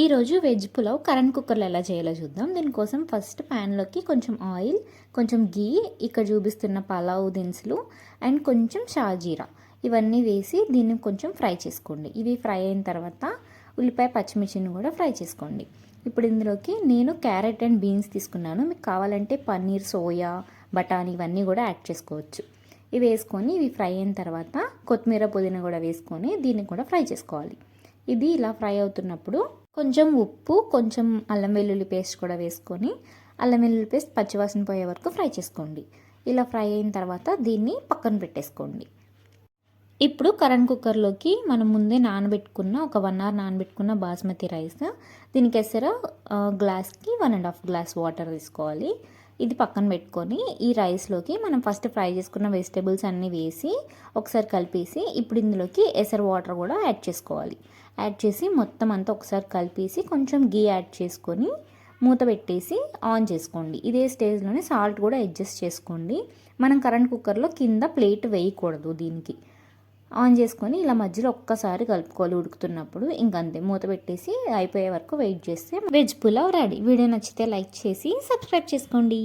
ఈరోజు veg pulao current కుక్కర్లో ఎలా చేయాలో చూద్దాం. దీనికోసం ఫస్ట్ ప్యాన్లోకి కొంచెం ఆయిల్, కొంచెం గీ, ఇక్కడ చూపిస్తున్న పలావ్ దినుసులు అండ్ కొంచెం షాజీరా ఇవన్నీ వేసి దీన్ని కొంచెం ఫ్రై చేసుకోండి. ఇవి ఫ్రై అయిన తర్వాత ఉల్లిపాయ పచ్చిమిర్చిని కూడా ఫ్రై చేసుకోండి. ఇప్పుడు ఇందులోకి నేను క్యారెట్ అండ్ బీన్స్ తీసుకున్నాను. మీకు కావాలంటే పన్నీర్, సోయా, బఠానీ ఇవన్నీ కూడా యాడ్ చేసుకోవచ్చు. ఇవి వేసుకొని ఇవి ఫ్రై అయిన తర్వాత కొత్తిమీర, పుదీనా కూడా వేసుకొని దీన్ని కూడా ఫ్రై చేసుకోవాలి. ఇది ఇలా ఫ్రై అవుతున్నప్పుడు కొంచెం ఉప్పు, కొంచెం అల్లం వెల్లుల్లి పేస్ట్ కూడా వేసుకొని అల్లం వెల్లుల్లి పేస్ట్ పచ్చివాసన పోయే వరకు ఫ్రై చేసుకోండి. ఇలా ఫ్రై అయిన తర్వాత దీన్ని పక్కన పెట్టేసుకోండి. ఇప్పుడు కరెంట్ కుక్కర్లోకి మనం ముందే నానబెట్టుకున్న ఒక 1 అవర్ నానబెట్టుకున్న బాస్మతి రైస్, దీనికి ఎసర గ్లాస్కి 1.5 గ్లాస్ వాటర్ తీసుకోవాలి. ఇది పక్కన పెట్టుకొని ఈ రైస్లోకి మనం ఫస్ట్ ఫ్రై చేసుకున్న వెజిటేబుల్స్ అన్నీ వేసి ఒకసారి కలిపేసి ఇప్పుడు ఇందులోకి ఎసరు వాటర్ కూడా యాడ్ చేసుకోవాలి. యాడ్ చేసి మొత్తం అంతా ఒకసారి కలిపేసి కొంచెం గీ యాడ్ చేసుకొని మూత పెట్టేసి ఆన్ చేసుకోండి. ఇదే స్టేజ్లోనే సాల్ట్ కూడా అడ్జస్ట్ చేసుకోండి. మనం కరెంట్ కుక్కర్లో కింద ప్లేట్ వేయకూడదు. దీనికి ఆన్ చేసుకొని ఇలా మధ్యలో ఒక్కసారి కలుపుకోవాలి ఉడుకుతున్నప్పుడు. ఇంకంతే, మూత పెట్టేసి అయిపోయే వరకు వెయిట్ చేస్తే వెజ్ పులావ్ రెడీ. వీడియో నచ్చితే లైక్ చేసి సబ్స్క్రైబ్ చేసుకోండి.